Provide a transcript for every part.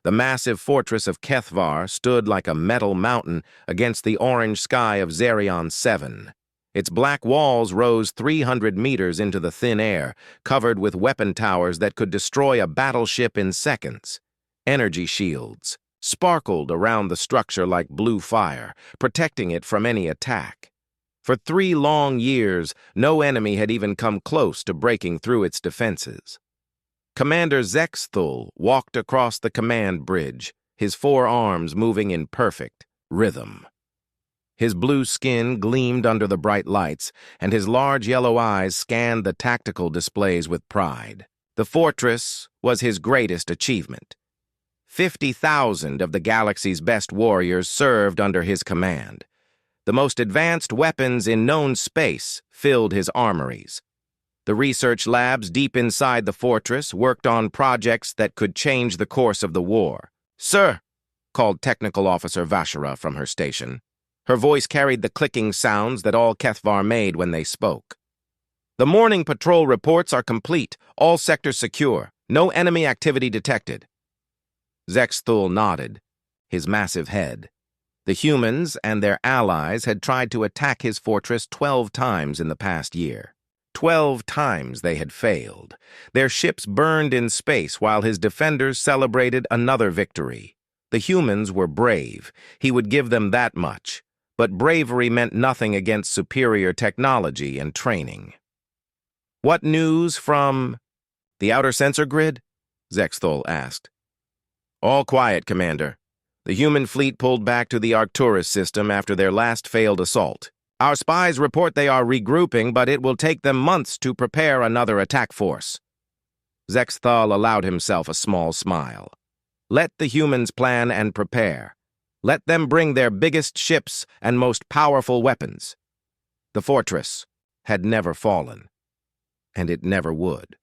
The massive fortress of Kethvar stood like a metal mountain against the orange sky of Zerion 7. Its black walls rose 300 meters into the thin air, covered with weapon towers that could destroy a battleship in seconds. Energy shields sparkled around the structure like blue fire, protecting it from any attack. For 3 long years, no enemy had even come close to breaking through its defenses. Commander Zexthul walked across the command bridge, his 4 arms moving in perfect rhythm. His blue skin gleamed under the bright lights, and his large yellow eyes scanned the tactical displays with pride. The fortress was his greatest achievement. 50,000 of the galaxy's best warriors served under his command. The most advanced weapons in known space filled his armories. The research labs deep inside the fortress worked on projects that could change the course of the war. "Sir," called Technical Officer Vashara from her station. Her voice carried the clicking sounds that all Kethvar made when they spoke. "The morning patrol reports are complete, all sectors secure, no enemy activity detected." Zexthul nodded, his massive head. The humans and their allies had tried to attack his fortress 12 times in the past year. 12 times they had failed. Their ships burned in space while his defenders celebrated another victory. The humans were brave. He would give them that much. But bravery meant nothing against superior technology and training. "What news from the outer sensor grid?" Zexthul asked. "All quiet, Commander. The human fleet pulled back to the Arcturus system after their last failed assault. Our spies report they are regrouping, but it will take them months to prepare another attack force." Zexthul allowed himself a small smile. "Let the humans plan and prepare. Let them bring their biggest ships and most powerful weapons." The fortress had never fallen, and it never would.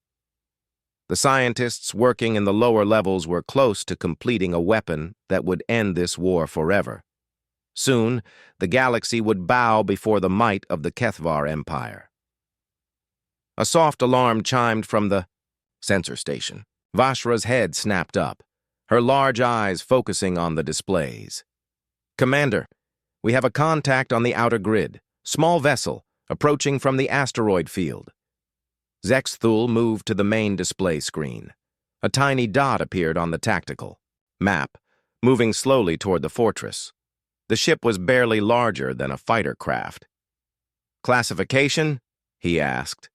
The scientists working in the lower levels were close to completing a weapon that would end this war forever. Soon, the galaxy would bow before the might of the Kethvar Empire. A soft alarm chimed from the sensor station. Vashra's head snapped up, her large eyes focusing on the displays. "Commander, we have a contact on the outer grid. Small vessel, approaching from the asteroid field." Zexthul moved to the main display screen. A tiny dot appeared on the tactical map, moving slowly toward the fortress. The ship was barely larger than a fighter craft. "Classification?" he asked.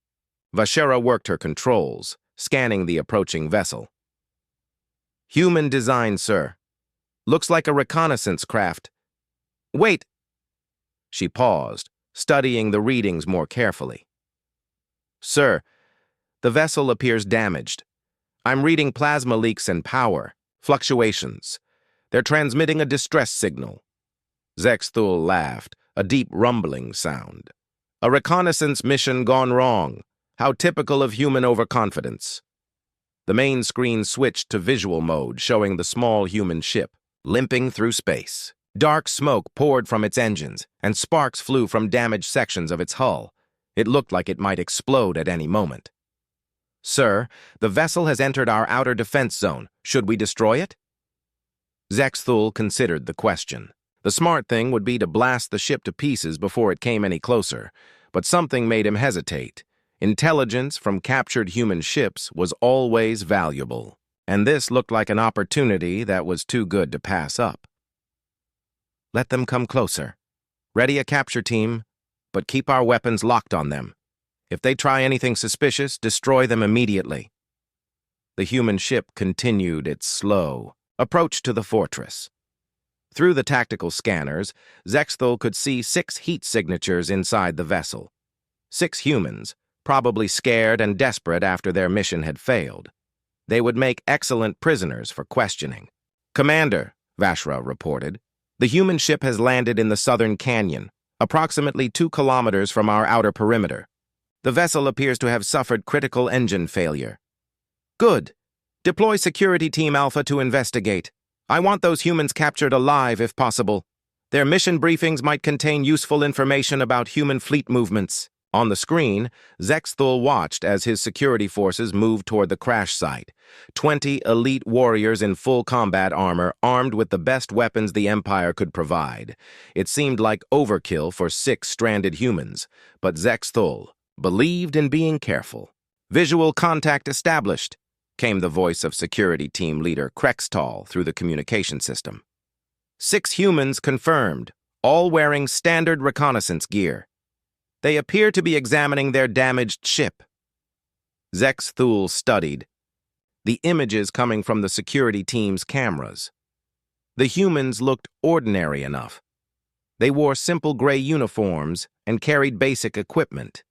Vashara worked her controls, scanning the approaching vessel. "Human design, sir. Looks like a reconnaissance craft. Wait!" She paused, studying the readings more carefully. "Sir, the vessel appears damaged. I'm reading plasma leaks and power, fluctuations. They're transmitting a distress signal." Zexthul laughed, a deep rumbling sound. "A reconnaissance mission gone wrong. How typical of human overconfidence." The main screen switched to visual mode, showing the small human ship, limping through space. Dark smoke poured from its engines, and sparks flew from damaged sections of its hull. It looked like it might explode at any moment. "Sir, the vessel has entered our outer defense zone. Should we destroy it?" Zexthul considered the question. The smart thing would be to blast the ship to pieces before it came any closer, but something made him hesitate. Intelligence from captured human ships was always valuable, and this looked like an opportunity that was too good to pass up. "Let them come closer. Ready a capture team, but keep our weapons locked on them. If they try anything suspicious, destroy them immediately." The human ship continued its slow approach to the fortress. Through the tactical scanners, Zexthul could see 6 heat signatures inside the vessel. 6 humans, probably scared and desperate after their mission had failed. They would make excellent prisoners for questioning. "Commander," Vashara reported, "the human ship has landed in the southern canyon, approximately 2 kilometers from our outer perimeter. The vessel appears to have suffered critical engine failure." "Good. Deploy Security Team Alpha to investigate. I want those humans captured alive if possible. Their mission briefings might contain useful information about human fleet movements." On the screen, Zexthul watched as his security forces moved toward the crash site. 20 elite warriors in full combat armor, armed with the best weapons the Empire could provide. It seemed like overkill for 6 stranded humans, but Zexthul believed in being careful. "Visual contact established," came the voice of security team leader Krextal through the communication system. 6 humans confirmed, all wearing standard reconnaissance gear. They appear to be examining their damaged ship. Zexthul studied the images coming from the security team's cameras. The humans looked ordinary enough. They wore simple gray uniforms and carried basic equipment.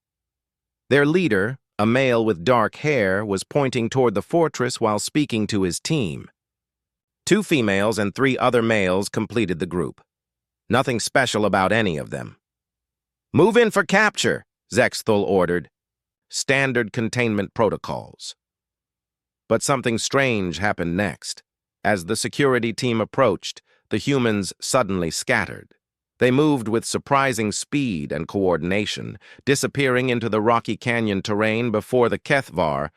Their leader, a male with dark hair, was pointing toward the fortress while speaking to his team. 2 females and 3 other males completed the group. Nothing special about any of them. "Move in for capture," Zexthul ordered. Standard containment protocols. But something strange happened next. As the security team approached, the humans suddenly scattered. They moved with surprising speed and coordination, disappearing into the rocky canyon terrain before the HFY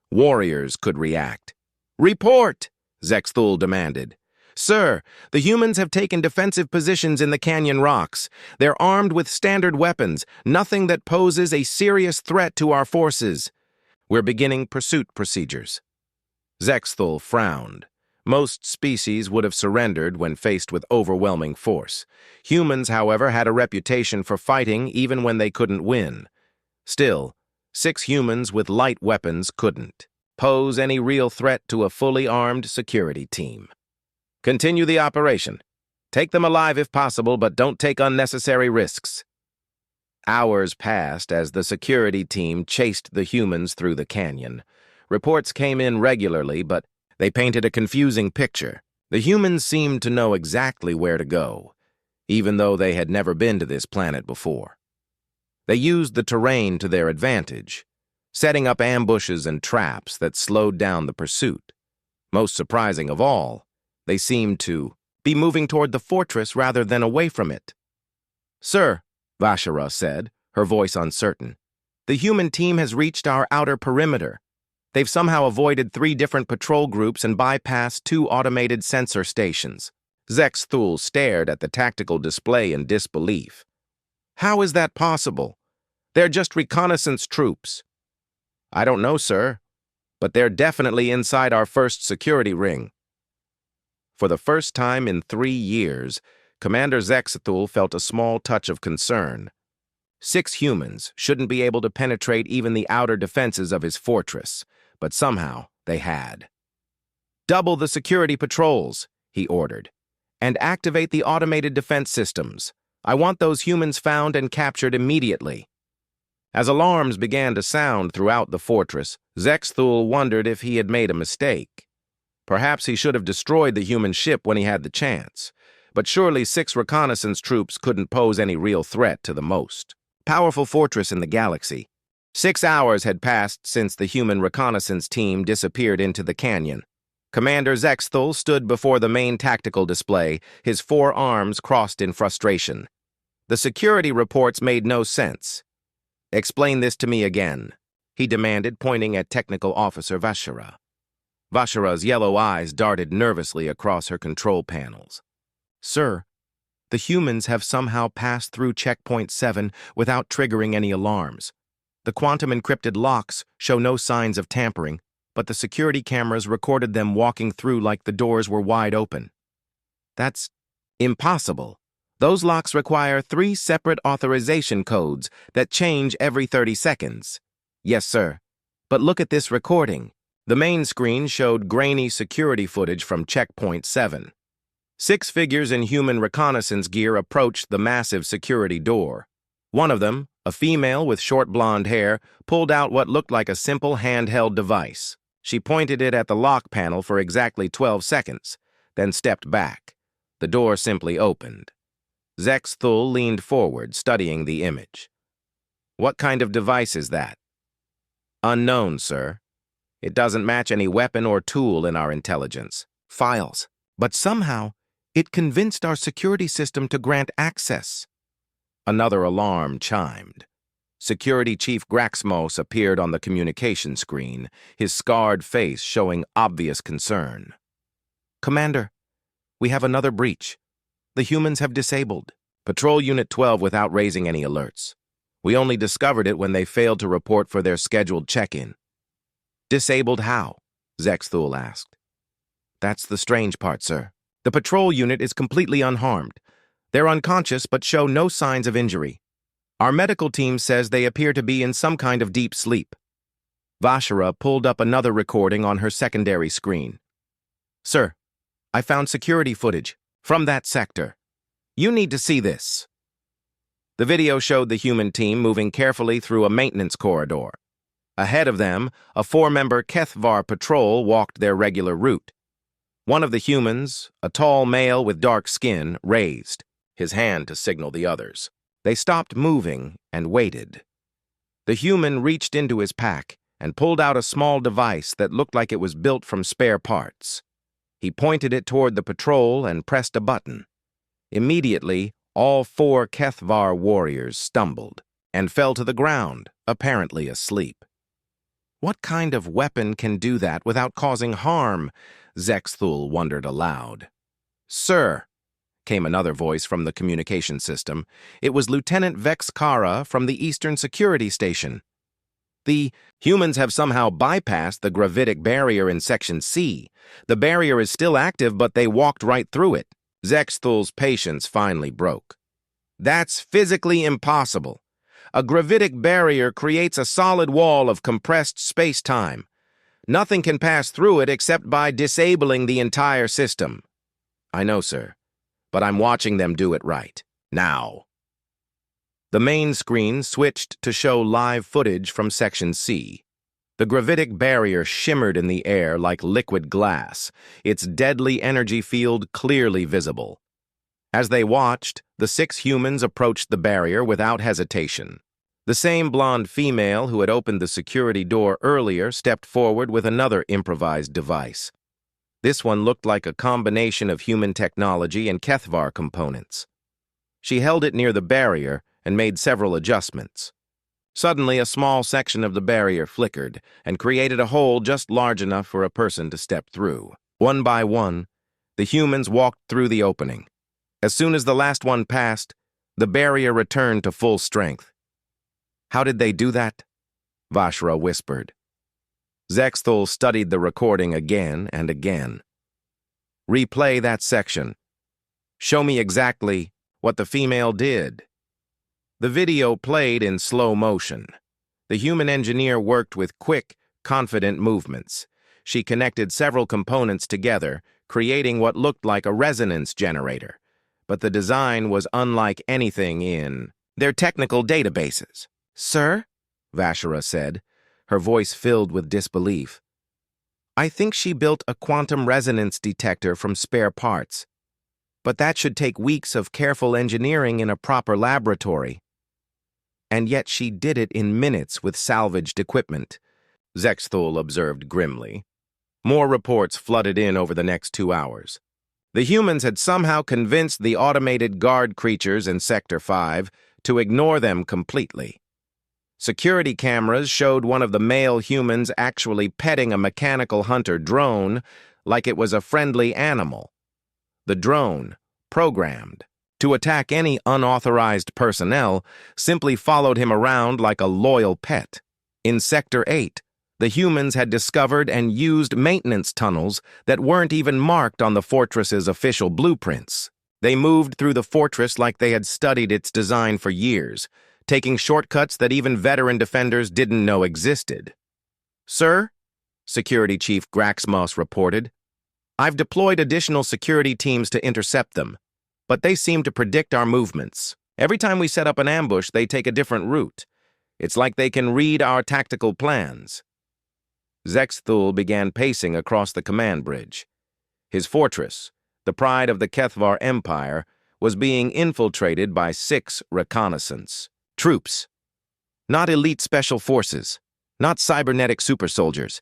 warriors could react. "Report!" Zexthul demanded. "Sir, the humans have taken defensive positions in the canyon rocks. They're armed with standard weapons, nothing that poses a serious threat to our forces. We're beginning pursuit procedures." Zexthul frowned. Most species would have surrendered when faced with overwhelming force. Humans, however, had a reputation for fighting even when they couldn't win. Still, 6 humans with light weapons couldn't pose any real threat to a fully armed security team. "Continue the operation. Take them alive if possible, but don't take unnecessary risks." Hours passed as the security team chased the humans through the canyon. Reports came in regularly, but they painted a confusing picture. The humans seemed to know exactly where to go, even though they had never been to this planet before. They used the terrain to their advantage, setting up ambushes and traps that slowed down the pursuit. Most surprising of all, they seemed to be moving toward the fortress rather than away from it. "Sir," Vashara said, her voice uncertain, "the human team has reached our outer perimeter. They've somehow avoided 3 different patrol groups and bypassed 2 automated sensor stations." Zexthul stared at the tactical display in disbelief. "How is that possible? They're just reconnaissance troops." "I don't know, sir, but they're definitely inside our first security ring." For the first time in 3 years, Commander Zexthul felt a small touch of concern. 6 humans shouldn't be able to penetrate even the outer defenses of his fortress, but somehow they had. "Double the security patrols," he ordered, "and activate the automated defense systems. I want those humans found and captured immediately." As alarms began to sound throughout the fortress, Zexthul wondered if he had made a mistake. Perhaps he should have destroyed the human ship when he had the chance, but surely 6 reconnaissance troops couldn't pose any real threat to the most powerful fortress in the galaxy. 6 hours had passed since the human reconnaissance team disappeared into the canyon. Commander Zexthul stood before the main tactical display, his 4 arms crossed in frustration. The security reports made no sense. "Explain this to me again," he demanded, pointing at Technical Officer Vashara. Vashara's yellow eyes darted nervously across her control panels. "Sir, the humans have somehow passed through Checkpoint 7 without triggering any alarms. The quantum-encrypted locks show no signs of tampering, but the security cameras recorded them walking through like the doors were wide open." "That's impossible. Those locks require 3 separate authorization codes that change every 30 seconds. "Yes, sir. But look at this recording." The main screen showed grainy security footage from Checkpoint 7. 6 figures in human reconnaissance gear approached the massive security door. One of them, a female with short blonde hair, pulled out what looked like a simple handheld device. She pointed it at the lock panel for exactly 12 seconds, then stepped back. The door simply opened. Zexthul leaned forward, studying the image. "What kind of device is that?" "Unknown, sir. It doesn't match any weapon or tool in our intelligence files. But somehow, it convinced our security system to grant access." Another alarm chimed. Security Chief Graxmos appeared on the communication screen, his scarred face showing obvious concern. "Commander, we have another breach. The humans have disabled Patrol Unit 12 without raising any alerts. We only discovered it when they failed to report for their scheduled check-in." "Disabled how?" Zexthul asked. "That's the strange part, sir. The patrol unit is completely unharmed. They're unconscious but show no signs of injury. Our medical team says they appear to be in some kind of deep sleep." Vashara pulled up another recording on her secondary screen. "Sir, I found security footage from that sector. You need to see this." The video showed the human team moving carefully through a maintenance corridor. Ahead of them, a 4-member HFY patrol walked their regular route. One of the humans, a tall male with dark skin, raised his hand to signal the others. They stopped moving and waited. The human reached into his pack and pulled out a small device that looked like it was built from spare parts. He pointed it toward the patrol and pressed a button. Immediately, all 4 HFY warriors stumbled and fell to the ground, apparently asleep. "What kind of weapon can do that without causing harm?" Zexthul wondered aloud. "Sir," came another voice from the communication system. It was Lieutenant Vex Kara from the Eastern Security Station. "The humans have somehow bypassed the gravitic barrier in Section C. The barrier is still active, but they walked right through it." Zexthul's patience finally broke. "That's physically impossible. A gravitic barrier creates a solid wall of compressed space-time. Nothing can pass through it except by disabling the entire system." "I know, sir, but I'm watching them do it right now." The main screen switched to show live footage from Section C. The gravitic barrier shimmered in the air like liquid glass, its deadly energy field clearly visible. As they watched, the 6 humans approached the barrier without hesitation. The same blonde female who had opened the security door earlier stepped forward with another improvised device. This one looked like a combination of human technology and HFY components. She held it near the barrier and made several adjustments. Suddenly, a small section of the barrier flickered and created a hole just large enough for a person to step through. One by one, the humans walked through the opening. As soon as the last one passed, the barrier returned to full strength. "How did they do that?" Vashara whispered. Zexthul studied the recording again and again. "Replay that section. Show me exactly what the female did." The video played in slow motion. The human engineer worked with quick, confident movements. She connected several components together, creating what looked like a resonance generator. But the design was unlike anything in their technical databases. "Sir?" Vashara said, her voice filled with disbelief. "I think she built a quantum resonance detector from spare parts. But that should take weeks of careful engineering in a proper laboratory. And yet she did it in minutes with salvaged equipment," Zexthul observed grimly. More reports flooded in over the next 2 hours. The humans had somehow convinced the automated guard creatures in Sector 5 to ignore them completely. Security cameras showed one of the male humans actually petting a mechanical hunter drone like it was a friendly animal. The drone, programmed to attack any unauthorized personnel, simply followed him around like a loyal pet. In Sector 8, the humans had discovered and used maintenance tunnels that weren't even marked on the fortress's official blueprints. They moved through the fortress like they had studied its design for years, taking shortcuts that even veteran defenders didn't know existed. "Sir," Security Chief Graxmos reported, "I've deployed additional security teams to intercept them, but they seem to predict our movements. Every time we set up an ambush, they take a different route. It's like they can read our tactical plans." Zexthul began pacing across the command bridge. His fortress, the pride of the HFY Empire, was being infiltrated by 6 reconnaissance troops. Not elite special forces, not cybernetic super soldiers.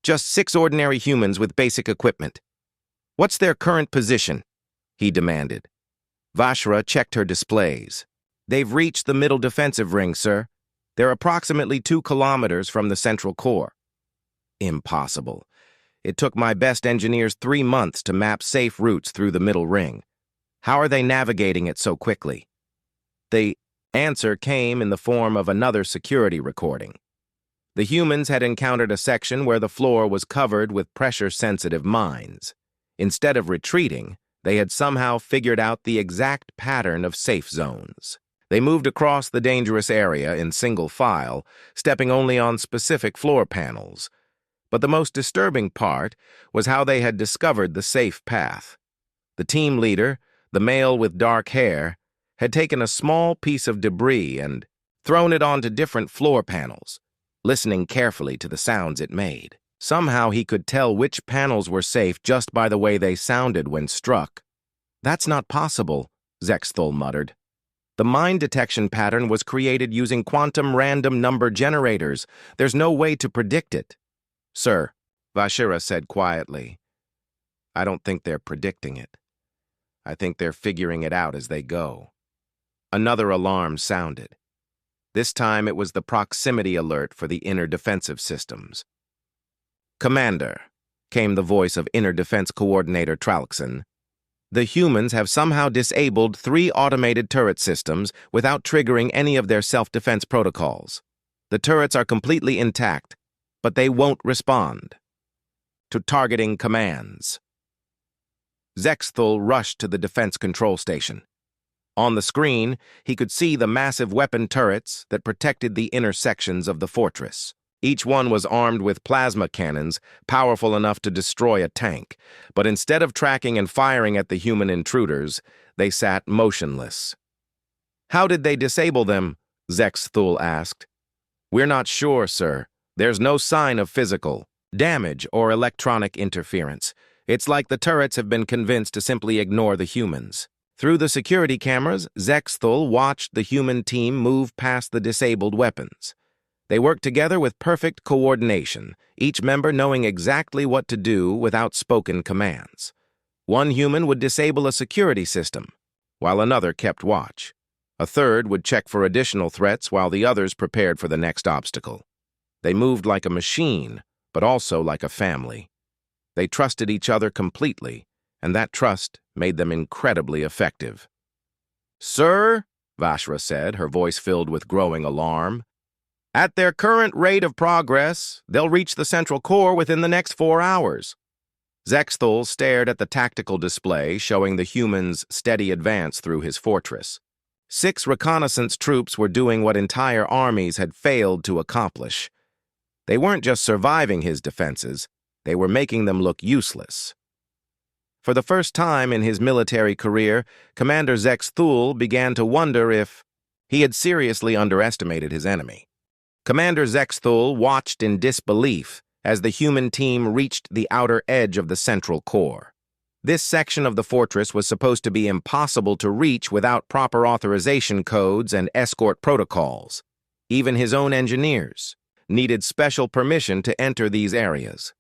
Just 6 ordinary humans with basic equipment. "What's their current position?" he demanded. Vashara checked her displays. "They've reached the middle defensive ring, sir. They're approximately 2 kilometers from the central core. Impossible. It took my best engineers 3 months to map safe routes through the middle ring. How are they navigating it so quickly? The answer came in the form of another security recording. The humans had encountered a section where the floor was covered with pressure-sensitive mines. Instead of retreating, they had somehow figured out the exact pattern of safe zones. They moved across the dangerous area in single file, stepping only on specific floor panels. But the most disturbing part was how they had discovered the safe path. The team leader, the male with dark hair, had taken a small piece of debris and thrown it onto different floor panels, listening carefully to the sounds it made. Somehow he could tell which panels were safe just by the way they sounded when struck. "That's not possible," Zexthul muttered. "The mine detection pattern was created using quantum random number generators. There's no way to predict it." "Sir," Vashira said quietly, "I don't think they're predicting it. I think they're figuring it out as they go." Another alarm sounded. This time it was the proximity alert for the inner defensive systems. "Commander," came the voice of Inner Defense Coordinator Tralkson, "the humans have somehow disabled 3 automated turret systems without triggering any of their self-defense protocols. The turrets are completely intact, but they won't respond to targeting commands." Zexthul rushed to the defense control station. On the screen, he could see the massive weapon turrets that protected the inner sections of the fortress. Each one was armed with plasma cannons, powerful enough to destroy a tank. But instead of tracking and firing at the human intruders, they sat motionless. "How did they disable them?" Zexthul asked. "We're not sure, sir. There's no sign of physical damage or electronic interference. It's like the turrets have been convinced to simply ignore the humans." Through the security cameras, Zexthul watched the human team move past the disabled weapons. They worked together with perfect coordination, each member knowing exactly what to do without spoken commands. One human would disable a security system, while another kept watch. A third would check for additional threats while the others prepared for the next obstacle. They moved like a machine, but also like a family. They trusted each other completely, and that trust made them incredibly effective. "Sir," Vashra said, her voice filled with growing alarm, "at their current rate of progress, they'll reach the central core within the next 4 hours." Zexthul stared at the tactical display showing the humans' steady advance through his fortress. 6 reconnaissance troops were doing what entire armies had failed to accomplish. They weren't just surviving his defenses, they were making them look useless. For the first time in his military career, Commander Zexthul began to wonder if he had seriously underestimated his enemy. Commander Zexthul watched in disbelief as the human team reached the outer edge of the central core. This section of the fortress was supposed to be impossible to reach without proper authorization codes and escort protocols. Even his own engineers needed special permission to enter these areas.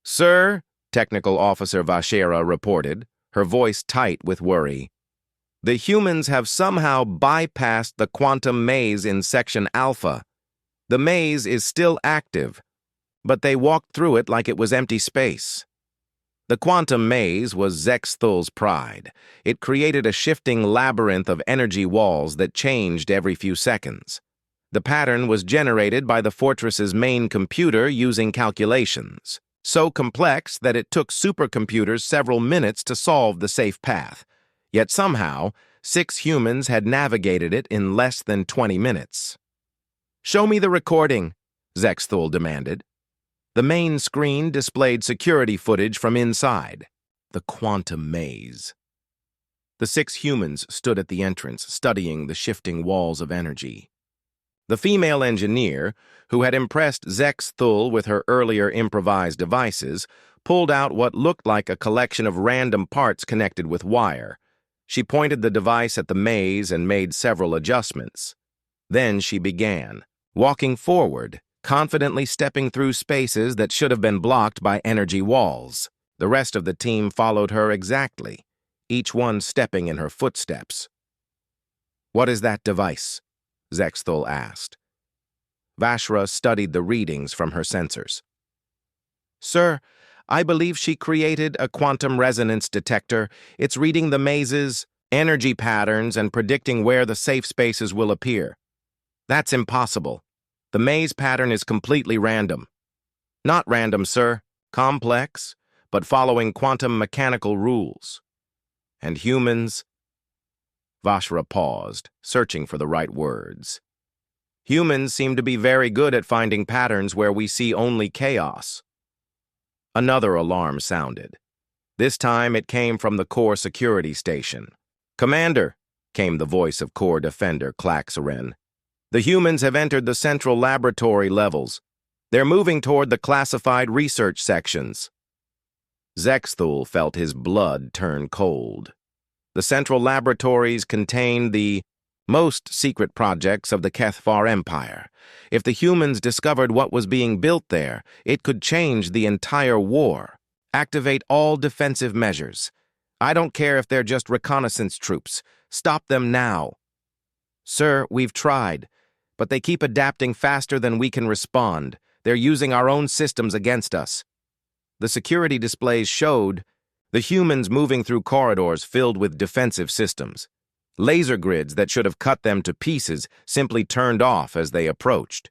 "Sir," Technical Officer Vashera reported, her voice tight with worry, "the humans have somehow bypassed the quantum maze in Section Alpha. The maze is still active, but they walked through it like it was empty space." The quantum maze was Zexthul's pride. It created a shifting labyrinth of energy walls that changed every few seconds. The pattern was generated by the fortress's main computer using calculations, so complex that it took supercomputers several minutes to solve the safe path. Yet somehow, 6 humans had navigated it in less than 20 minutes. "Show me the recording," Zexthul demanded. The main screen displayed security footage from inside. The quantum maze. The 6 humans stood at the entrance, studying the shifting walls of energy. The female engineer, who had impressed Zexthul with her earlier improvised devices, pulled out what looked like a collection of random parts connected with wire. She pointed the device at the maze and made several adjustments. Then she began, walking forward, confidently stepping through spaces that should have been blocked by energy walls. The rest of the team followed her exactly, each one stepping in her footsteps. "What is that device?" Zexthul asked. Vashra studied the readings from her sensors. Sir, I believe she created a quantum resonance detector. It's reading the maze's energy patterns and predicting where the safe spaces will appear. That's impossible. The maze pattern is completely random. Not random, sir. Complex, but following quantum mechanical rules. And humans? Vashra paused, searching for the right words. Humans seem to be very good at finding patterns where we see only chaos. Another alarm sounded. This time it came from the core security station. Commander, came the voice of Core Defender Klaxaren. The humans have entered the central laboratory levels. They're moving toward the classified research sections. Zexthul felt his blood turn cold. The central laboratories contain the most secret projects of the HFY Empire. If the humans discovered what was being built there, it could change the entire war. Activate all defensive measures. I don't care if they're just reconnaissance troops. Stop them now. Sir, we've tried, but they keep adapting faster than we can respond. They're using our own systems against us. The security displays showed the humans moving through corridors filled with defensive systems. Laser grids that should have cut them to pieces simply turned off as they approached.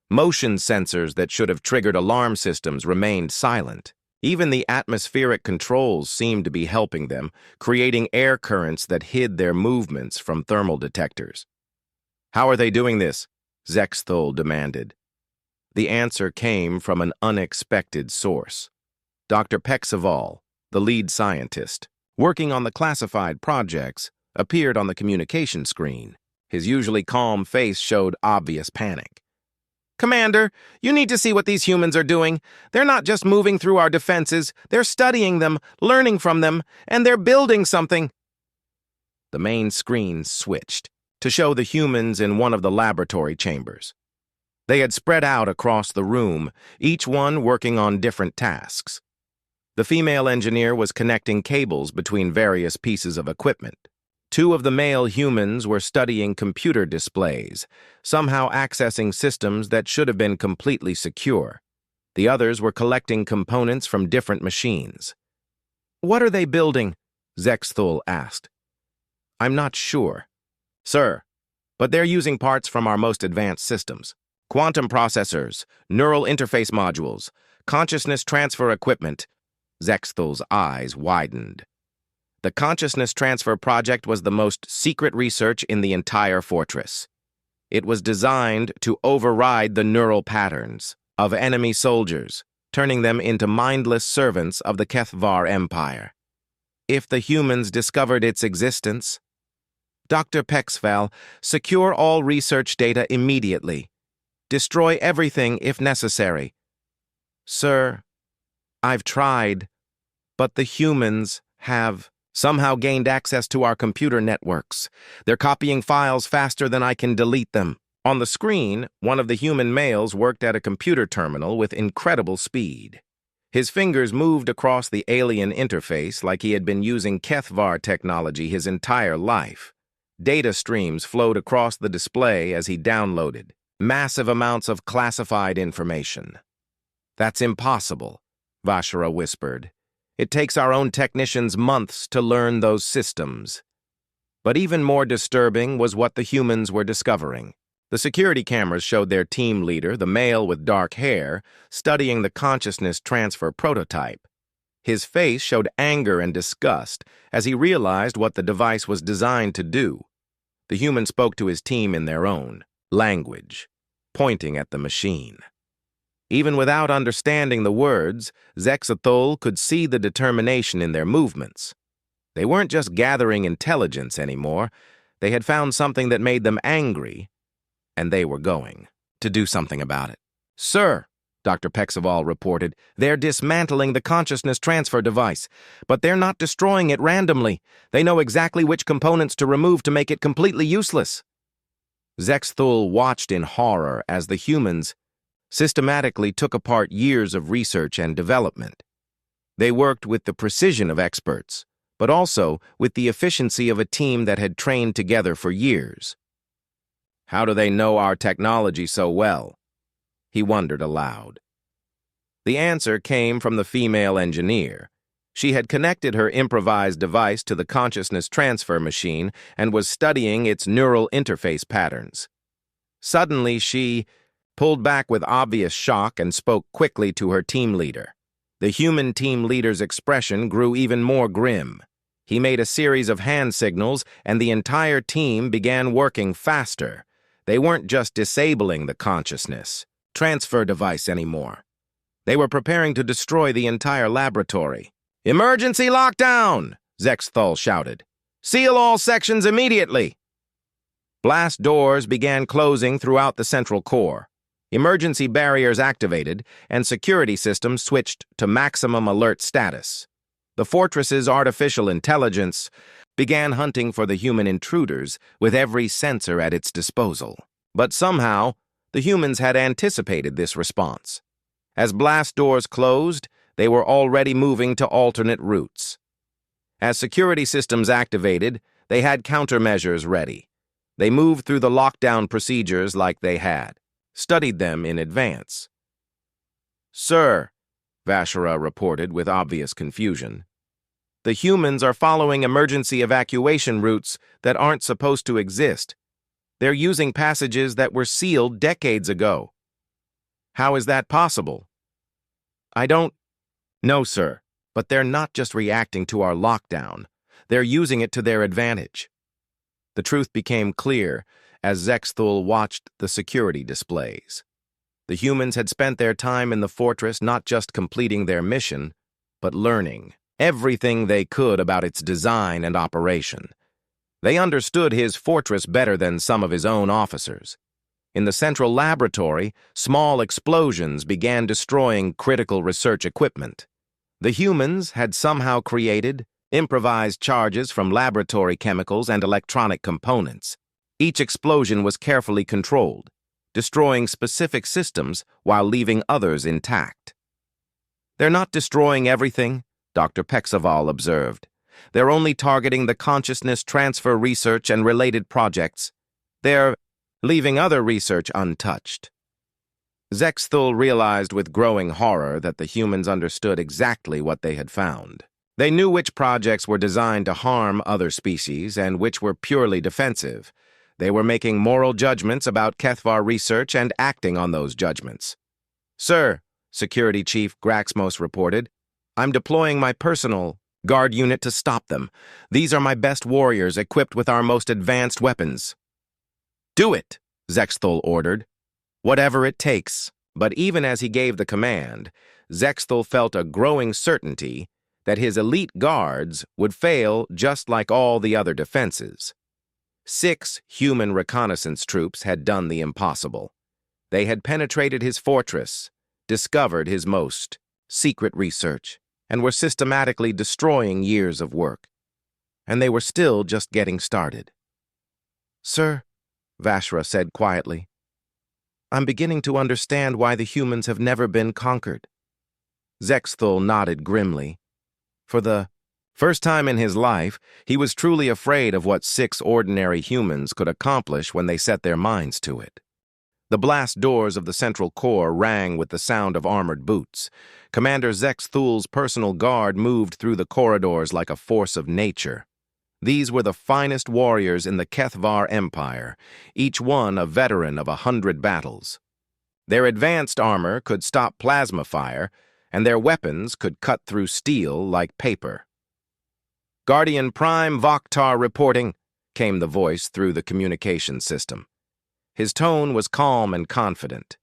Motion sensors that should have triggered alarm systems remained silent. Even the atmospheric controls seemed to be helping them, creating air currents that hid their movements from thermal detectors. How are they doing this? Zexthul demanded. The answer came from an unexpected source. Dr. Pexaval, the lead scientist, working on the classified projects, appeared on the communication screen. His usually calm face showed obvious panic. Commander, you need to see what these humans are doing. They're not just moving through our defenses, they're studying them, learning from them, and they're building something. The main screen switched to show the humans in one of the laboratory chambers. They had spread out across the room, each one working on different tasks. The female engineer was connecting cables between various pieces of equipment. Two of the male humans were studying computer displays, somehow accessing systems that should have been completely secure. The others were collecting components from different machines. What are they building? Zexthul asked. I'm not sure. Sir, but they're using parts from our most advanced systems. Quantum processors, neural interface modules, consciousness transfer equipment. Zexthul's eyes widened. The consciousness transfer project was the most secret research in the entire fortress. It was designed to override the neural patterns of enemy soldiers, turning them into mindless servants of the HFY Empire. If the humans discovered its existence, Dr. Pexval, secure all research data immediately. Destroy everything if necessary. Sir, I've tried, but the humans have somehow gained access to our computer networks. They're copying files faster than I can delete them. On the screen, one of the human males worked at a computer terminal with incredible speed. His fingers moved across the alien interface like he had been using HFY technology his entire life. Data streams flowed across the display as he downloaded massive amounts of classified information. That's impossible, Vashra whispered. It takes our own technicians months to learn those systems. But even more disturbing was what the humans were discovering. The security cameras showed their team leader, the male with dark hair, studying the consciousness transfer prototype. His face showed anger and disgust as he realized what the device was designed to do. The human spoke to his team in their own language, pointing at the machine. Even without understanding the words, Zexthul could see the determination in their movements. They weren't just gathering intelligence anymore. They had found something that made them angry, and they were going to do something about it. Sir, Dr. Pexaval reported, they're dismantling the consciousness transfer device, but they're not destroying it randomly. They know exactly which components to remove to make it completely useless. Zexthul watched in horror as the humans systematically took apart years of research and development. They worked with the precision of experts, but also with the efficiency of a team that had trained together for years. How do they know our technology so well? He wondered aloud. The answer came from the female engineer. She had connected her improvised device to the consciousness transfer machine and was studying its neural interface patterns. Suddenly, she pulled back with obvious shock and spoke quickly to her team leader. The human team leader's expression grew even more grim. He made a series of hand signals, and the entire team began working faster. They weren't just disabling the consciousness transfer device anymore. They were preparing to destroy the entire laboratory. "Emergency lockdown!" Zexthul shouted. "Seal all sections immediately!" Blast doors began closing throughout the central core. Emergency barriers activated, and security systems switched to maximum alert status. The fortress's artificial intelligence began hunting for the human intruders with every sensor at its disposal. But somehow, the humans had anticipated this response. As blast doors closed, they were already moving to alternate routes. As security systems activated, they had countermeasures ready. They moved through the lockdown procedures like they had studied them in advance. "Sir," Vashara reported with obvious confusion, "the humans are following emergency evacuation routes that aren't supposed to exist. They're using passages that were sealed decades ago." "How is that possible?" "I don't know, sir, but they're not just reacting to our lockdown. They're using it to their advantage." The truth became clear as Zexthul watched the security displays. The humans had spent their time in the fortress not just completing their mission, but learning everything they could about its design and operation. They understood his fortress better than some of his own officers. In the central laboratory, small explosions began destroying critical research equipment. The humans had somehow created improvised charges from laboratory chemicals and electronic components. Each explosion was carefully controlled, destroying specific systems while leaving others intact. "They're not destroying everything," Dr. Pexaval observed. "They're only targeting the consciousness transfer research and related projects. They're leaving other research untouched." Zexthul realized with growing horror that the humans understood exactly what they had found. They knew which projects were designed to harm other species and which were purely defensive. They were making moral judgments about Kethvar research and acting on those judgments. "Sir," Security Chief Graxmos reported, "I'm deploying my personal guard unit to stop them. These are my best warriors equipped with our most advanced weapons." "Do it," Zexthul ordered. "Whatever it takes." But even as he gave the command, Zexthul felt a growing certainty that his elite guards would fail just like all the other defenses. 6 human reconnaissance troops had done the impossible. They had penetrated his fortress, discovered his most secret research, and were systematically destroying years of work. And they were still just getting started. "Sir," Vashra said quietly, "I'm beginning to understand why the humans have never been conquered." Zexthul nodded grimly. For the first time in his life, he was truly afraid of what 6 ordinary humans could accomplish when they set their minds to it. The blast doors of the central core rang with the sound of armored boots. Commander Zexthul's personal guard moved through the corridors like a force of nature. These were the finest warriors in the Kethvar Empire, each one a veteran of 100 battles. Their advanced armor could stop plasma fire, and their weapons could cut through steel like paper. "Guardian Prime Vokhtar reporting," came the voice through the communication system. His tone was calm and confident.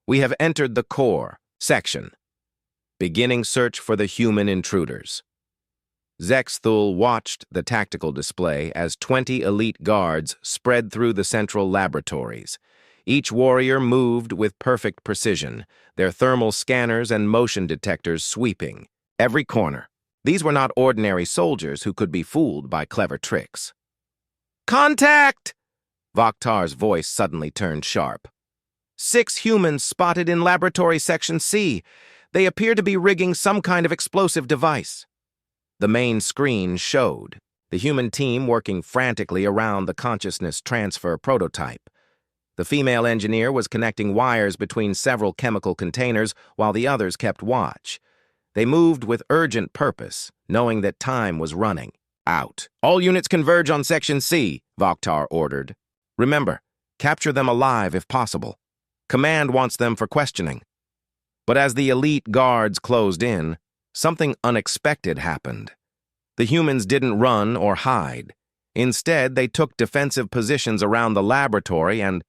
"We have entered the core section. Beginning search for the human intruders." Zexthul watched the tactical display as 20 elite guards spread through the central laboratories. Each warrior moved with perfect precision, their thermal scanners and motion detectors sweeping every corner. These were not ordinary soldiers who could be fooled by clever tricks. "Contact!" Vokhtar's voice suddenly turned sharp. 6 humans spotted in Laboratory Section C. They appear to be rigging some kind of explosive device. The main screen showed the human team working frantically around the consciousness transfer prototype. The female engineer was connecting wires between several chemical containers while the others kept watch. They moved with urgent purpose, knowing that time was running out. All units converge on Section C, Vokhtar ordered. Remember, capture them alive if possible. Command wants them for questioning. But as the elite guards closed in, something unexpected happened. The humans didn't run or hide. Instead, they took defensive positions around the laboratory and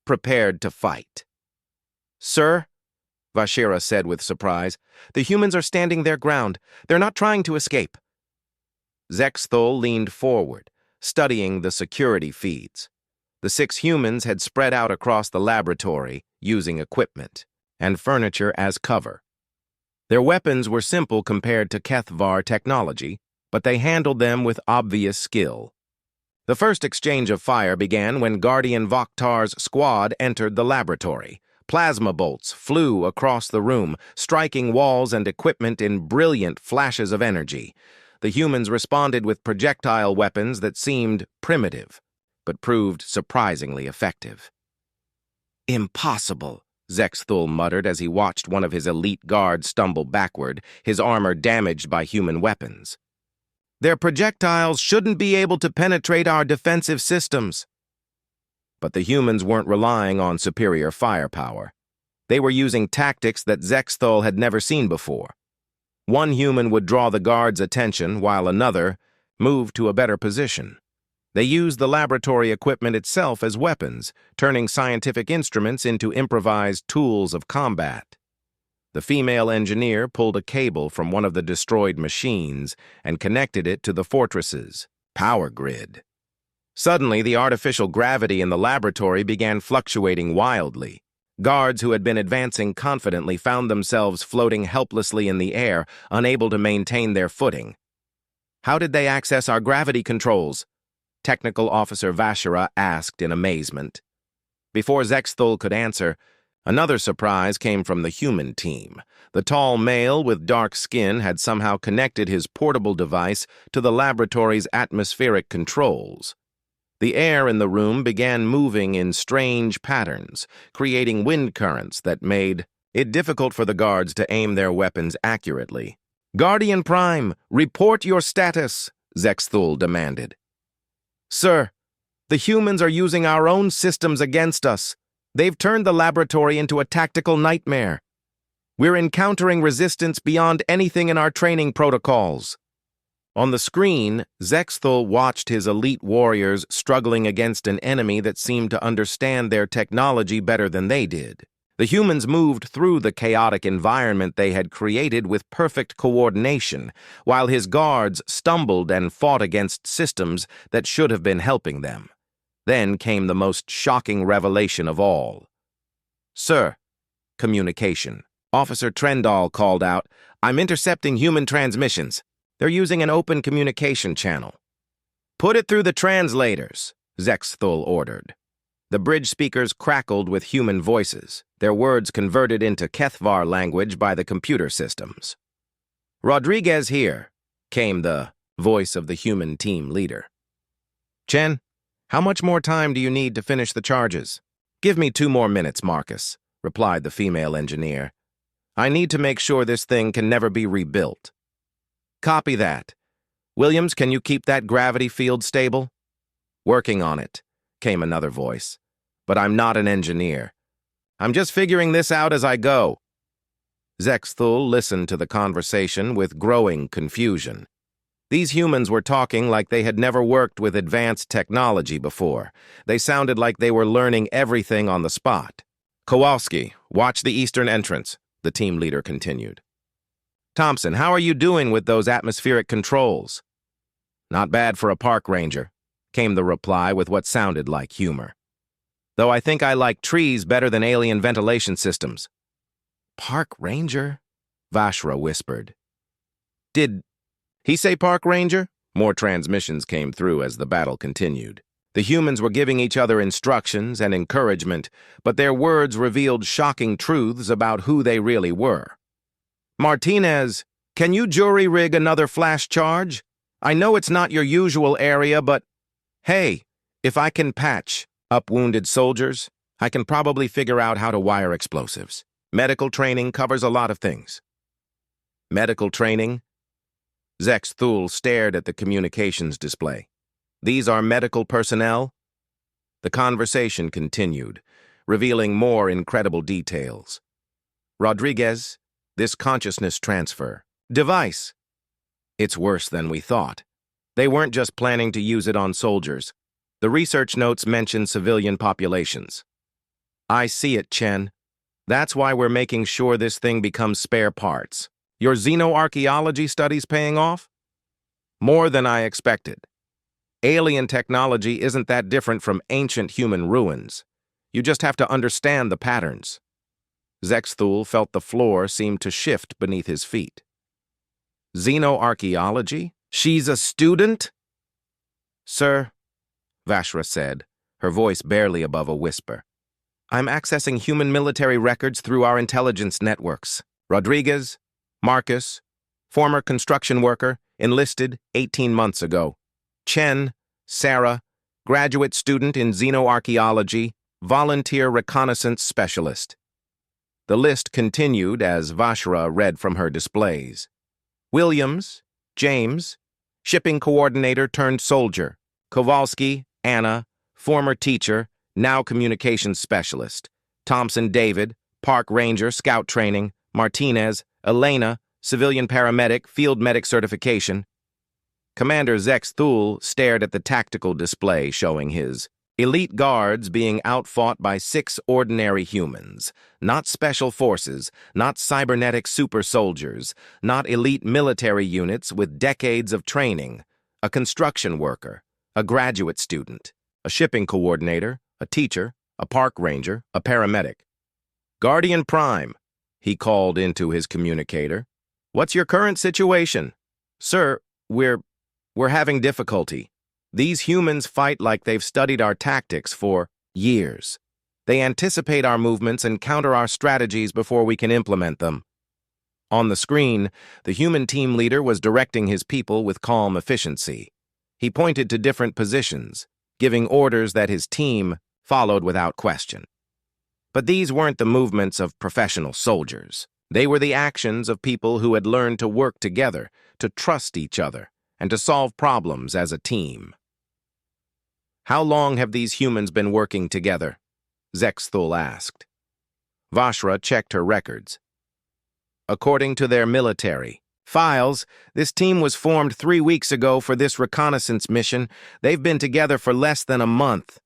prepared to fight. "Sir," Vashira said with surprise, "the humans are standing their ground. They're not trying to escape." Zexthul leaned forward, studying the security feeds. The 6 humans had spread out across the laboratory, using equipment and furniture as cover. Their weapons were simple compared to Kethvar technology, but they handled them with obvious skill. The first exchange of fire began when Guardian Vokhtar's squad entered the laboratory. Plasma bolts flew across the room, striking walls and equipment in brilliant flashes of energy. The humans responded with projectile weapons that seemed primitive, but proved surprisingly effective. "Impossible," Zexthul muttered as he watched one of his elite guards stumble backward, his armor damaged by human weapons. "Their projectiles shouldn't be able to penetrate our defensive systems." But the humans weren't relying on superior firepower. They were using tactics that Zexthul had never seen before. One human would draw the guards' attention while another moved to a better position. They used the laboratory equipment itself as weapons, turning scientific instruments into improvised tools of combat. The female engineer pulled a cable from one of the destroyed machines and connected it to the fortress's power grid. Suddenly, the artificial gravity in the laboratory began fluctuating wildly. Guards who had been advancing confidently found themselves floating helplessly in the air, unable to maintain their footing. "How did they access our gravity controls?" Technical Officer Vashira asked in amazement. Before Zexthul could answer, another surprise came from the human team. The tall male with dark skin had somehow connected his portable device to the laboratory's atmospheric controls. The air in the room began moving in strange patterns, creating wind currents that made it difficult for the guards to aim their weapons accurately. "Guardian Prime, report your status," Zexthul demanded. "Sir, the humans are using our own systems against us. They've turned the laboratory into a tactical nightmare. We're encountering resistance beyond anything in our training protocols." On the screen, Zexthul watched his elite warriors struggling against an enemy that seemed to understand their technology better than they did. The humans moved through the chaotic environment they had created with perfect coordination, while his guards stumbled and fought against systems that should have been helping them. Then came the most shocking revelation of all. "Sir," communication. Officer Trendall called out, "I'm intercepting human transmissions. They're using an open communication channel." "Put it through the translators," Zexthul ordered. The bridge speakers crackled with human voices, their words converted into Kethvar language by the computer systems. "Rodriguez here," came the voice of the human team leader. "Chen, how much more time do you need to finish the charges?" "Give me 2 more minutes, Marcus," replied the female engineer. "I need to make sure this thing can never be rebuilt." "Copy that. Williams, can you keep that gravity field stable?" "Working on it," came another voice. "But I'm not an engineer. I'm just figuring this out as I go." Zexthul listened to the conversation with growing confusion. These humans were talking like they had never worked with advanced technology before. They sounded like they were learning everything on the spot. "Kowalski, watch the eastern entrance," the team leader continued. "Thompson, how are you doing with those atmospheric controls?" "Not bad for a park ranger," came the reply with what sounded like humor. "Though I think I like trees better than alien ventilation systems." "Park ranger?" Vashra whispered. "Did he say park ranger?" More transmissions came through as the battle continued. The humans were giving each other instructions and encouragement, but their words revealed shocking truths about who they really were. "Martinez, can you jury-rig another flash charge? I know it's not your usual area, but hey, if I can patch up wounded soldiers, I can probably figure out how to wire explosives. Medical training covers a lot of things. Medical training? Zex Thul stared at the communications display. These are medical personnel? The conversation continued, revealing more incredible details. Rodriguez, this consciousness transfer device. It's worse than we thought. They weren't just planning to use it on soldiers. The research notes mention civilian populations. I see it, Chen. That's why we're making sure this thing becomes spare parts. Your xenoarchaeology study's paying off? More than I expected. Alien technology isn't that different from ancient human ruins. You just have to understand the patterns. Zex Thul felt the floor seem to shift beneath his feet. Xenoarchaeology? She's a student? Sir, Vashra said, her voice barely above a whisper. I'm accessing human military records through our intelligence networks. Rodriguez, Marcus, former construction worker, enlisted 18 months ago. Chen, Sarah, graduate student in xenoarchaeology, volunteer reconnaissance specialist. The list continued as Vashra read from her displays. Williams, James, shipping coordinator turned soldier. Kowalski, Anna, former teacher, now communications specialist. Thompson, David, park ranger, scout training. Martinez, Elena, civilian paramedic, field medic certification. Commander Zex Thul stared at the tactical display showing his elite guards being outfought by 6 ordinary humans, not special forces, not cybernetic super soldiers, not elite military units with decades of training, a construction worker, a graduate student, a shipping coordinator, a teacher, a park ranger, a paramedic. Guardian Prime, he called into his communicator. What's your current situation? Sir, we're having difficulty. These humans fight like they've studied our tactics for years. They anticipate our movements and counter our strategies before we can implement them. On the screen, the human team leader was directing his people with calm efficiency. He pointed to different positions, giving orders that his team followed without question. But these weren't the movements of professional soldiers. They were the actions of people who had learned to work together, to trust each other, and to solve problems as a team. How long have these humans been working together? Zex Thul asked. Vashra checked her records. According to their military files, this team was formed 3 weeks ago for this reconnaissance mission. They've been together for less than a month.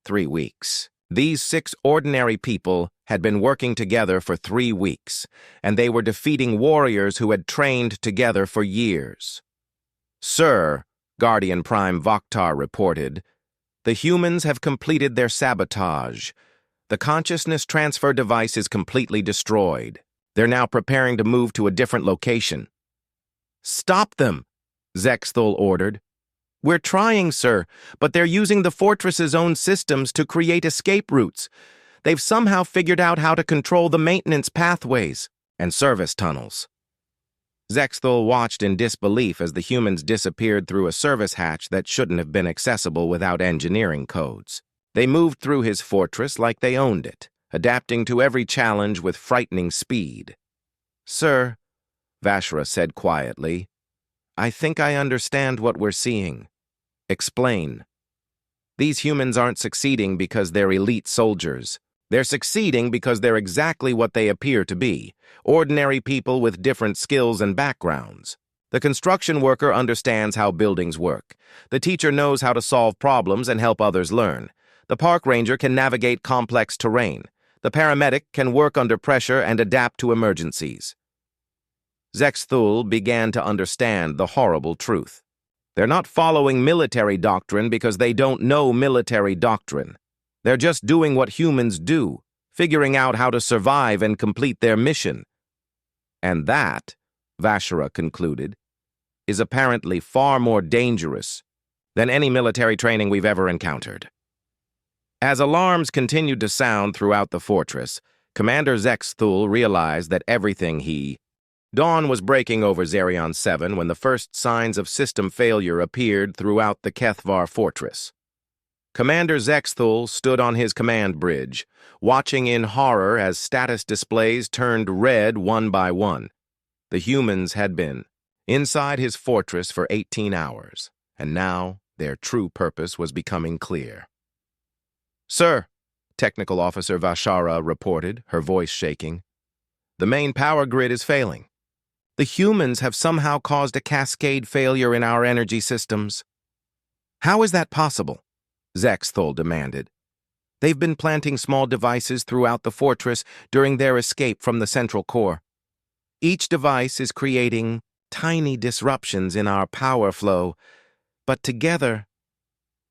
3 weeks. These 6 ordinary people had been working together for 3 weeks, and they were defeating warriors who had trained together for years. Sir, Guardian Prime Vokhtar reported, the humans have completed their sabotage. The consciousness transfer device is completely destroyed. They're now preparing to move to a different location. Stop them, Zex Thul ordered. We're trying, sir, but they're using the fortress's own systems to create escape routes. They've somehow figured out how to control the maintenance pathways and service tunnels. Zex Thul watched in disbelief as the humans disappeared through a service hatch that shouldn't have been accessible without engineering codes. They moved through his fortress like they owned it, adapting to every challenge with frightening speed. Sir, Vashra said quietly, I think I understand what we're seeing. Explain. These humans aren't succeeding because they're elite soldiers. They're succeeding because they're exactly what they appear to be, ordinary people with different skills and backgrounds. The construction worker understands how buildings work. The teacher knows how to solve problems and help others learn. The park ranger can navigate complex terrain. The paramedic can work under pressure and adapt to emergencies. Zex Thul began to understand the horrible truth. They're not following military doctrine because they don't know military doctrine. They're just doing what humans do, figuring out how to survive and complete their mission. And that, Vashra concluded, is apparently far more dangerous than any military training we've ever encountered. As alarms continued to sound throughout the fortress, Commander Zex Thul realized that Dawn was breaking over Zerion 7 when the first signs of system failure appeared throughout the Kethvar fortress. Commander Zexthul stood on his command bridge, watching in horror as status displays turned red one by one. The humans had been inside his fortress for 18 hours, and now their true purpose was becoming clear. "Sir," Technical Officer Vashara reported, her voice shaking, "the main power grid is failing. The humans have somehow caused a cascade failure in our energy systems." "How is that possible?" Zexthul demanded. "They've been planting small devices throughout the fortress during their escape from the central core. Each device is creating tiny disruptions in our power flow, but together—"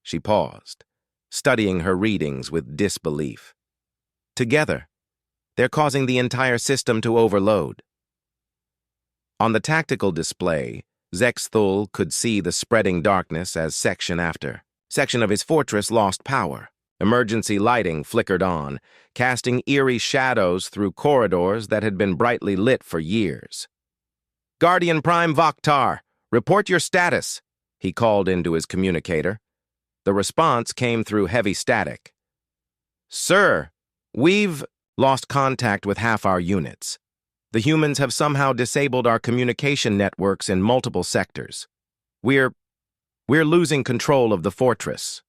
She paused, studying her readings with disbelief. "Together, they're causing the entire system to overload." On the tactical display, Zexthul could see the spreading darkness as section after section of his fortress lost power. Emergency lighting flickered on, casting eerie shadows through corridors that had been brightly lit for years. "Guardian Prime Vaktar, report your status," he called into his communicator. The response came through heavy static. "Sir, we've lost contact with half our units. The humans have somehow disabled our communication networks in multiple sectors. We're losing control of the fortress."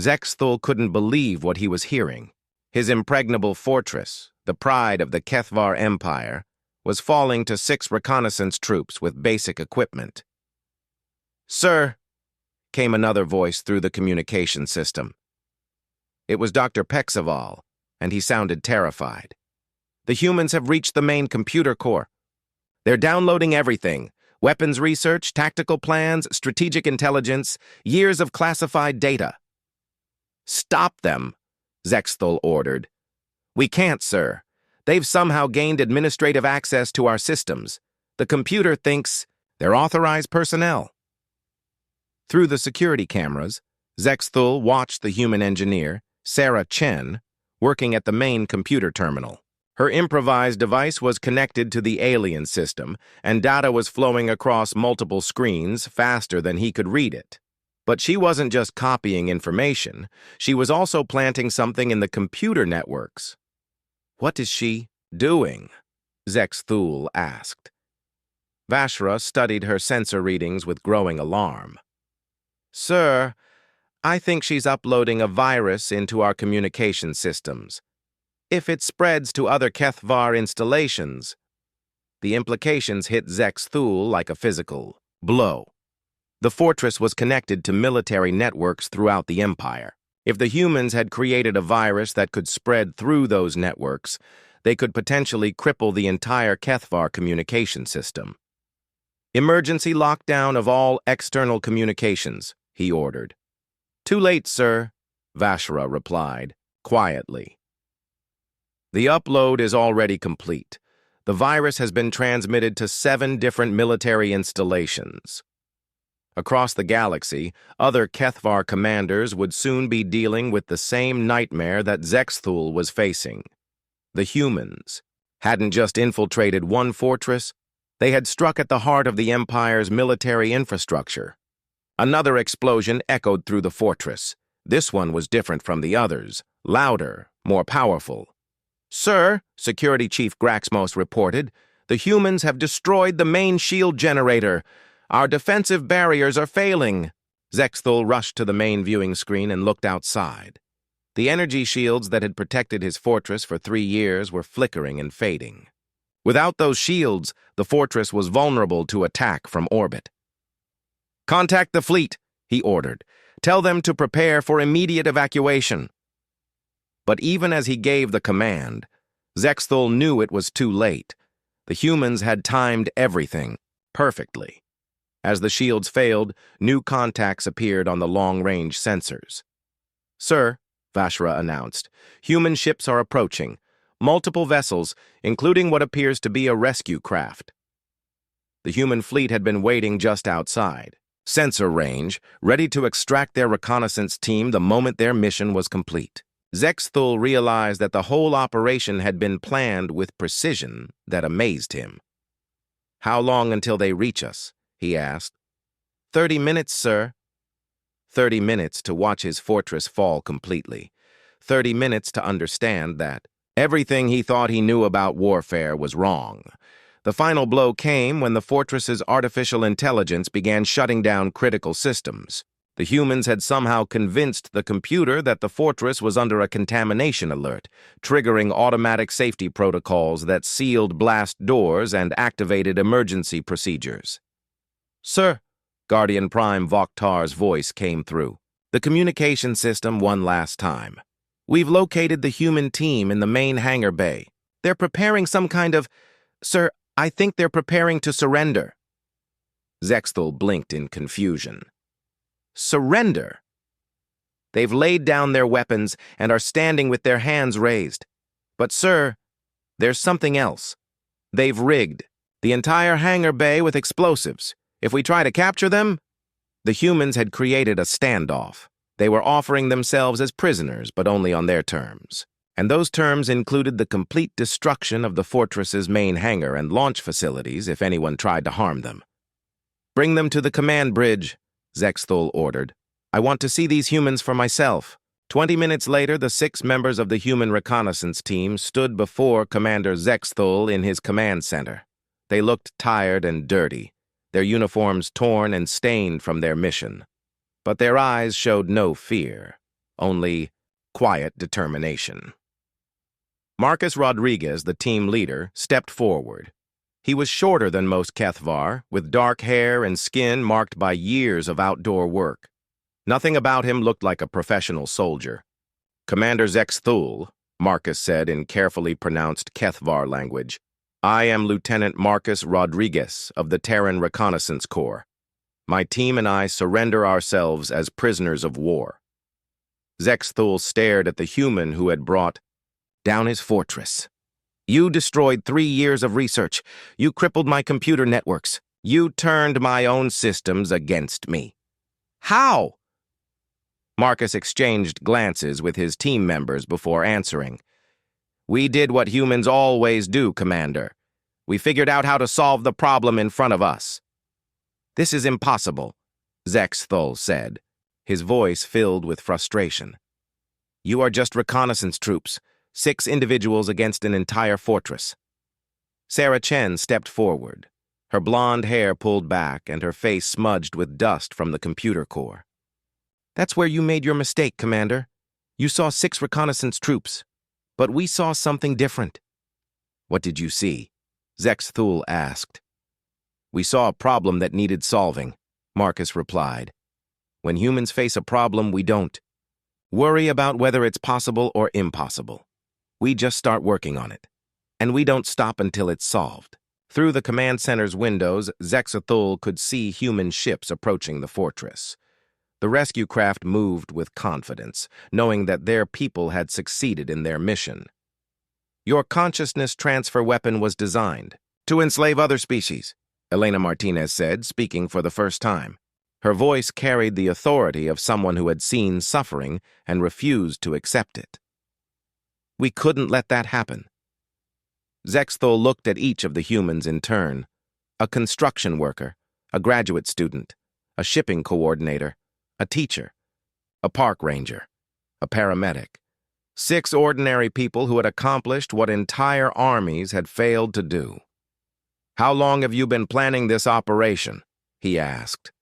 Zexthul couldn't believe what he was hearing. His impregnable fortress, the pride of the Kethvar Empire, was falling to 6 reconnaissance troops with basic equipment. "Sir," came another voice through the communication system. It was Dr. Pexaval, and he sounded terrified. "The humans have reached the main computer core. They're downloading everything: weapons research, tactical plans, strategic intelligence, years of classified data." "Stop them," Zexthul ordered. "We can't, sir. They've somehow gained administrative access to our systems. The computer thinks they're authorized personnel." Through the security cameras, Zexthul watched the human engineer, Sarah Chen, working at the main computer terminal. Her improvised device was connected to the alien system, and data was flowing across multiple screens faster than he could read it. But she wasn't just copying information, she was also planting something in the computer networks. "What is she doing?" Zexthul asked. Vashra studied her sensor readings with growing alarm. "Sir, I think she's uploading a virus into our communication systems. If it spreads to other Kethvar installations..." The implications hit Zexthul like a physical blow. The fortress was connected to military networks throughout the Empire. If the humans had created a virus that could spread through those networks, they could potentially cripple the entire Kethvar communication system. "Emergency lockdown of all external communications," he ordered. "Too late, sir," Vashra replied, quietly. "The upload is already complete. The virus has been transmitted to 7 different military installations. Across the galaxy, other Kethvar commanders would soon be dealing with the same nightmare that Zexthul was facing. The humans hadn't just infiltrated one fortress, they had struck at the heart of the Empire's military infrastructure. Another explosion echoed through the fortress. This one was different from the others, louder, more powerful. "Sir," Security Chief Graxmos reported, "the humans have destroyed the main shield generator. Our defensive barriers are failing." Zexthul rushed to the main viewing screen and looked outside. The energy shields that had protected his fortress for 3 years were flickering and fading. Without those shields, the fortress was vulnerable to attack from orbit. "Contact the fleet," he ordered. "Tell them to prepare for immediate evacuation." But even as he gave the command, Zexthul knew it was too late. The humans had timed everything perfectly. As the shields failed, new contacts appeared on the long-range sensors. "Sir," Vashra announced, "human ships are approaching. Multiple vessels, including what appears to be a rescue craft." The human fleet had been waiting just outside, sensor range, ready to extract their reconnaissance team the moment their mission was complete. Zexthul realized that the whole operation had been planned with precision that amazed him. "How long until they reach us?" he asked. 30 minutes, sir." 30 minutes to watch his fortress fall completely. 30 minutes to understand that everything he thought he knew about warfare was wrong. The final blow came when the fortress's artificial intelligence began shutting down critical systems. The humans had somehow convinced the computer that the fortress was under a contamination alert, triggering automatic safety protocols that sealed blast doors and activated emergency procedures. "Sir," Guardian Prime Vokhtar's voice came through. The communication system one last time. "We've located the human team in the main hangar bay. They're preparing some kind of... Sir, I think they're preparing to surrender." Zexthul blinked in confusion. Surrender? They've laid down their weapons and are standing with their hands raised. But, sir, there's something else. They've rigged the entire hangar bay with explosives. If we try to capture them... The humans had created a standoff. They were offering themselves as prisoners, but only on their terms. And those terms included the complete destruction of the fortress's main hangar and launch facilities if anyone tried to harm them. "Bring them to the command bridge," Zexthul ordered. "I want to see these humans for myself." 20 minutes later, the 6 members of the human reconnaissance team stood before Commander Zexthul in his command center. They looked tired and dirty, their uniforms torn and stained from their mission. But their eyes showed no fear, only quiet determination. Marcus Rodriguez, the team leader, stepped forward. He was shorter than most Kethvar, with dark hair and skin marked by years of outdoor work. Nothing about him looked like a professional soldier. "Commander Zexthul," Marcus said in carefully pronounced Kethvar language, "I am Lieutenant Marcus Rodriguez of the Terran Reconnaissance Corps. My team and I surrender ourselves as prisoners of war." Zexthul stared at the human who had brought down his fortress. "You destroyed 3 years of research. You crippled my computer networks. You turned my own systems against me." "How?" Marcus exchanged glances with his team members before answering. "We did what humans always do, Commander. We figured out how to solve the problem in front of us." "This is impossible," Zexthul said, his voice filled with frustration. "You are just reconnaissance troops. 6 individuals against an entire fortress." Sarah Chen stepped forward, her blonde hair pulled back and her face smudged with dust from the computer core. "That's where you made your mistake, Commander. You saw 6 reconnaissance troops, but we saw something different." "What did you see?" Zexthul asked. "We saw a problem that needed solving," Marcus replied. "When humans face a problem, we don't worry about whether it's possible or impossible. We just start working on it, and we don't stop until it's solved." Through the command center's windows, Zexthul could see human ships approaching the fortress. The rescue craft moved with confidence, knowing that their people had succeeded in their mission. "Your consciousness transfer weapon was designed to enslave other species," Elena Martinez said, speaking for the first time. Her voice carried the authority of someone who had seen suffering and refused to accept it. "We couldn't let that happen." Zexthul looked at each of the humans in turn. A construction worker, a graduate student, a shipping coordinator, a teacher, a park ranger, a paramedic. 6 ordinary people who had accomplished what entire armies had failed to do. "How long have you been planning this operation?" he asked.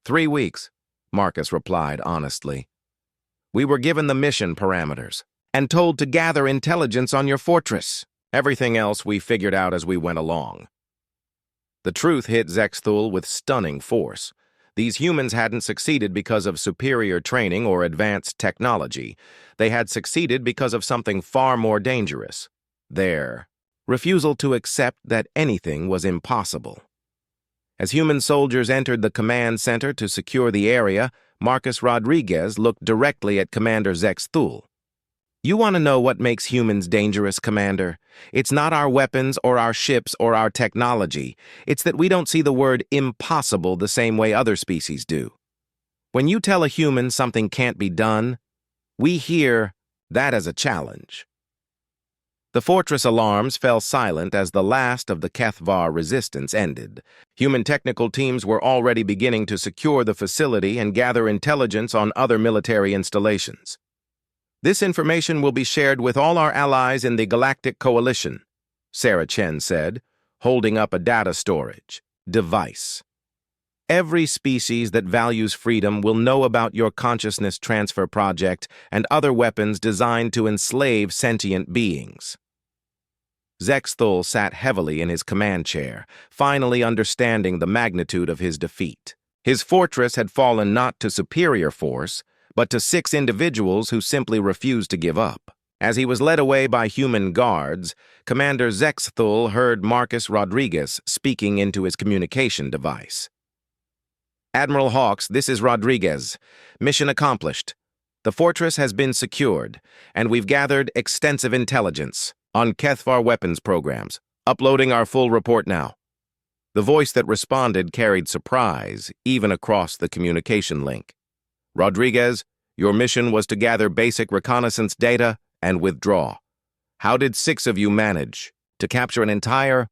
3 weeks, Marcus replied honestly. "We were given the mission parameters and told to gather intelligence on your fortress. Everything else we figured out as we went along." The truth hit Zexthul with stunning force. These humans hadn't succeeded because of superior training or advanced technology. They had succeeded because of something far more dangerous: their refusal to accept that anything was impossible. As human soldiers entered the command center to secure the area, Marcus Rodriguez looked directly at Commander Zexthul. "You want to know what makes humans dangerous, Commander? It's not our weapons or our ships or our technology. It's that we don't see the word impossible the same way other species do. When you tell a human something can't be done, we hear that as a challenge." The fortress alarms fell silent as the last of the HFY resistance ended. Human technical teams were already beginning to secure the facility and gather intelligence on other military installations. This information will be shared with all our allies in the Galactic Coalition, Sarah Chen said, holding up a data storage device. Every species that values freedom will know about your consciousness transfer project and other weapons designed to enslave sentient beings. Zexthul sat heavily in his command chair, finally understanding the magnitude of his defeat. His fortress had fallen not to superior force, but to 6 individuals who simply refused to give up. As he was led away by human guards, Commander Zexthul heard Marcus Rodriguez speaking into his communication device. Admiral Hawks, this is Rodriguez. Mission accomplished. The fortress has been secured, and we've gathered extensive intelligence on HFY weapons programs. Uploading our full report now. The voice that responded carried surprise, even across the communication link. Rodriguez, your mission was to gather basic reconnaissance data and withdraw. How did 6 of you manage to capture an entire